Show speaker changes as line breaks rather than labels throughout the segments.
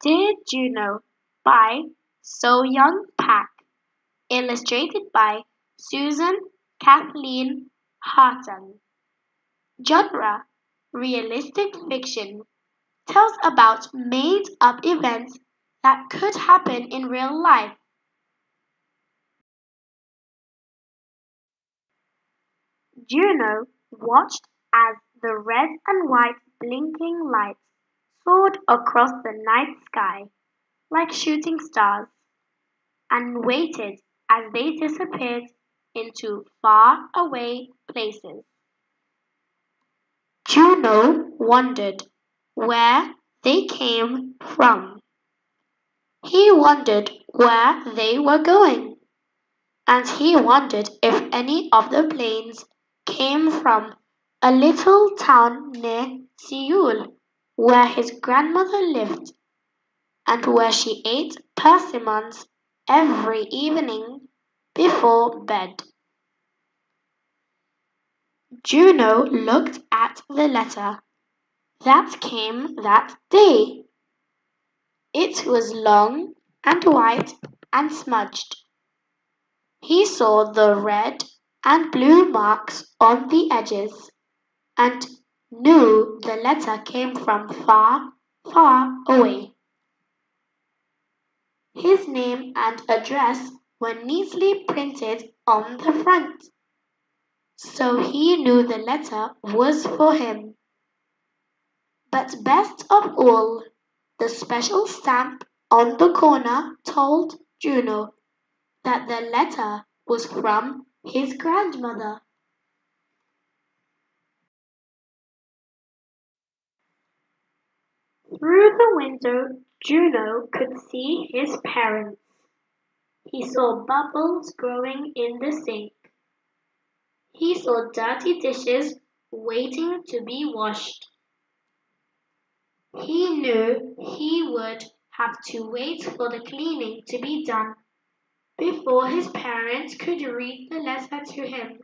Dear Juno by So Young Pack, illustrated by Susan Kathleen Harton. Genre: realistic fiction, tells about made-up events that could happen in real life. Juno watched as the red and white blinking lights soared across the night sky like shooting stars, and waited as they disappeared into far away places. Juno wondered where they came from. He wondered where they were going, and he wondered if any of the planes came from a little town near Seoul, where his grandmother lived, and where she ate persimmons every evening before bed. Juno looked at the letter that came that day. It was long and white and smudged. He saw the red and blue marks on the edges and knew the letter came from far, far away. His name and address were neatly printed on the front, so he knew the letter was for him. But best of all, the special stamp on the corner told Juno that the letter was from his grandmother. Through the window, Juno could see his parents. He saw bubbles growing in the sink. He saw dirty dishes waiting to be washed. He knew he would have to wait for the cleaning to be done before his parents could read the letter to him.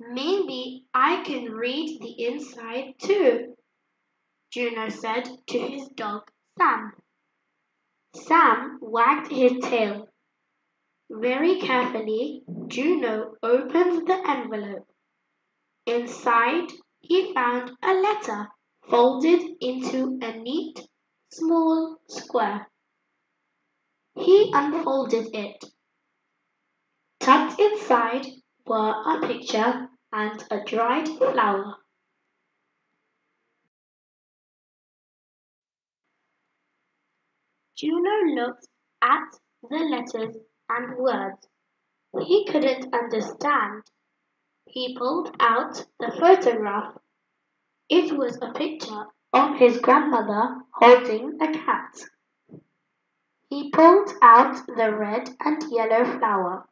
Maybe I can read the inside too, Juno said to his dog Sam. Sam wagged his tail. Very carefully, Juno opened the envelope. Inside, he found a letter folded into a neat, small square. He unfolded it. Tucked inside were a picture and a dried flower. Juno looked at the letters and words. He couldn't understand. He pulled out the photograph. It was a picture of his grandmother holding a cat. He pulled out the red and yellow flower.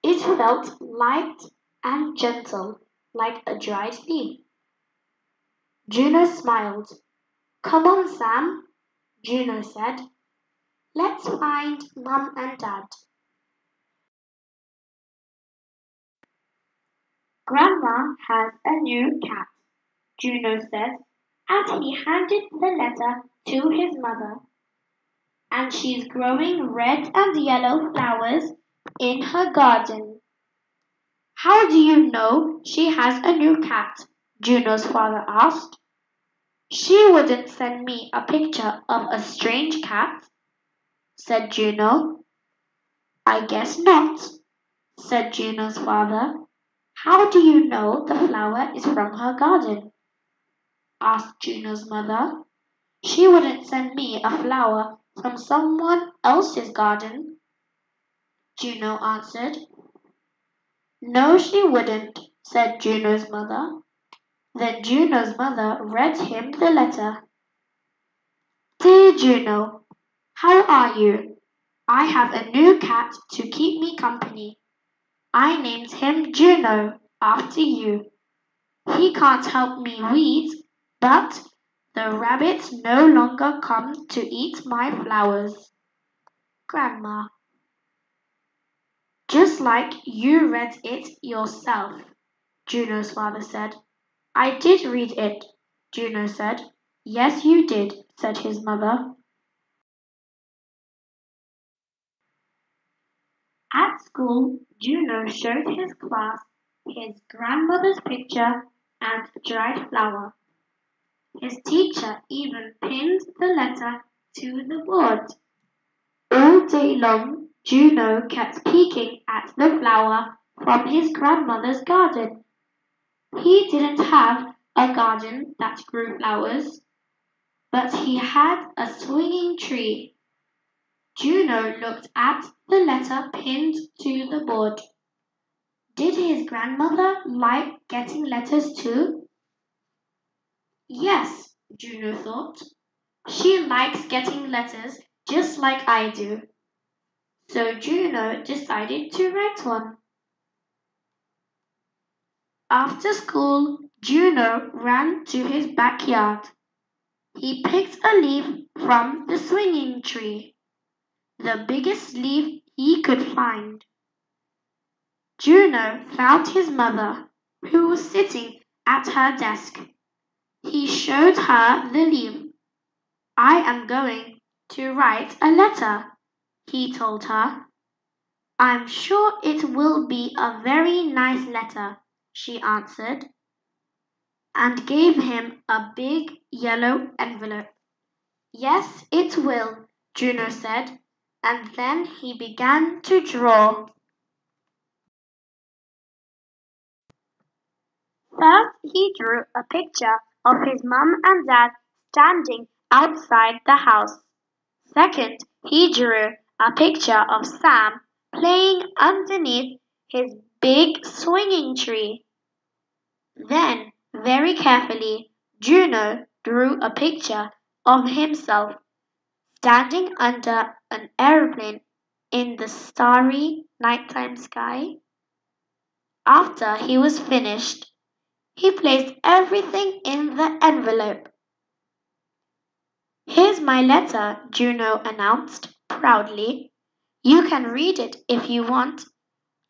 It felt light and gentle, like a dried leaf. Juno smiled. Come on, Sam, Juno said. Let's find Mum and Dad. Grandma has a new cat, Juno said as he handed the letter to his mother. And she's growing red and yellow flowers in her garden. How do you know she has a new cat? Juno's father asked. She wouldn't send me a picture of a strange cat, said Juno. I guess not, said Juno's father. How do you know the flower is from her garden? Asked Juno's mother. She wouldn't send me a flower from someone else's garden, Juno answered. No, she wouldn't, said Juno's mother. Then Juno's mother read him the letter. Dear Juno, how are you? I have a new cat to keep me company. I named him Juno after you. He can't help me read, but the rabbits no longer come to eat my flowers. Grandma. Just like you read it yourself, Juno's father said. I did read it, Juno said. Yes, you did, said his mother. At school, Juno showed his class his grandmother's picture and dried flour. His teacher even pinned the letter to the board. All day long, Juno kept peeking at the flower from his grandmother's garden. He didn't have a garden that grew flowers, but he had a swinging tree. Juno looked at the letter pinned to the board. Did his grandmother like getting letters too? Yes, Juno thought. She likes getting letters just like I do. So Juno decided to write one. After school, Juno ran to his backyard. He picked a leaf from the swinging tree, the biggest leaf he could find. Juno found his mother, who was sitting at her desk. He showed her the leaf. I am going to write a letter, he told her. I'm sure it will be a very nice letter, she answered, and gave him a big yellow envelope. Yes, it will, Juno said, and then he began to draw. First, he drew a picture of his mum and dad standing outside the house. Second, he drew a picture of Sam playing underneath his big swinging tree. Then, very carefully, Juno drew a picture of himself standing under an aeroplane in the starry nighttime sky. After he was finished, he placed everything in the envelope. Here's my letter, Juno announced proudly. You can read it if you want.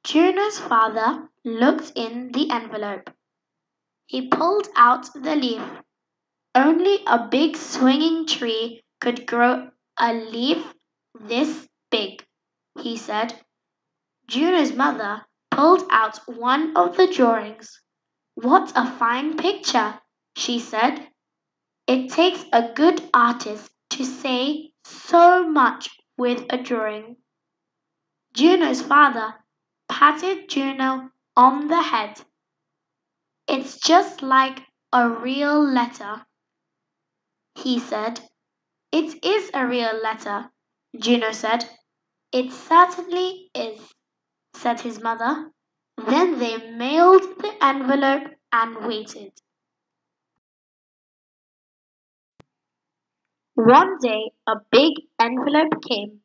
Juno's father looked in the envelope. He pulled out the leaf. Only a big swinging tree could grow a leaf this big, he said. Juno's mother pulled out one of the drawings. What a fine picture, she said. It takes a good artist to say so much with a drawing. Juno's father patted Juno on the head. It's just like a real letter, he said. It is a real letter, Juno said. It certainly is, said his mother. Then they mailed the envelope and waited. One day a big envelope came.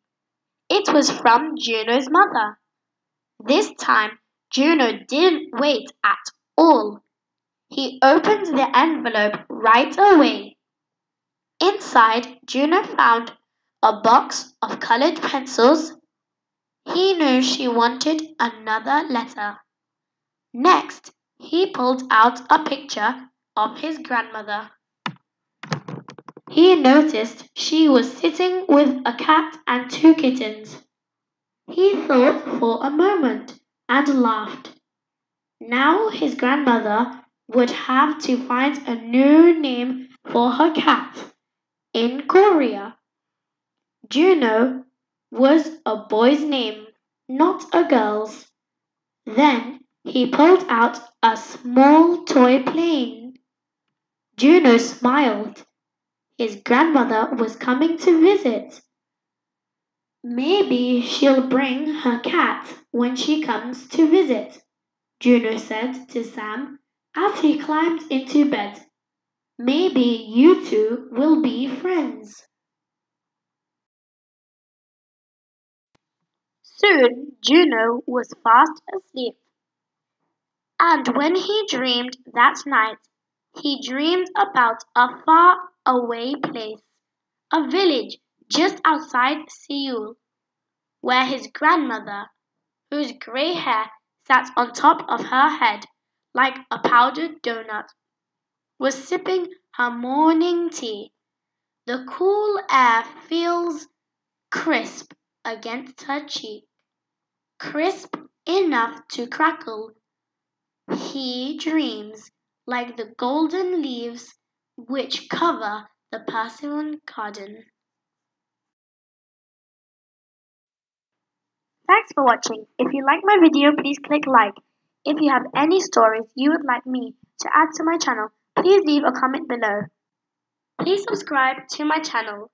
It was from Juno's mother. This time Juno didn't wait at all. He opened the envelope right away. Inside, Juno found a box of colored pencils. He knew she wanted another letter. Next, he pulled out a picture of his grandmother. He noticed she was sitting with a cat and two kittens. He thought for a moment and laughed. Now his grandmother would have to find a new name for her cat in Korea. Juno was a boy's name, not a girl's. Then he pulled out a small toy plane. Juno smiled. His grandmother was coming to visit. Maybe she'll bring her cat when she comes to visit, Juno said to Sam as he climbed into bed. Maybe you two will be friends. Soon Juno was fast asleep, and when he dreamed that night, he dreamed about a far away place, a village just outside Seoul, where his grandmother, whose grey hair sat on top of her head like a powdered donut, was sipping her morning tea. The cool air feels crisp against her cheek, crisp enough to crackle. He dreams like the golden leaves which cover the persimmon garden. Thanks for watching. If you like my video, please click like. If you have any stories you would like me to add to my channel, please leave a comment below. Please subscribe to my channel.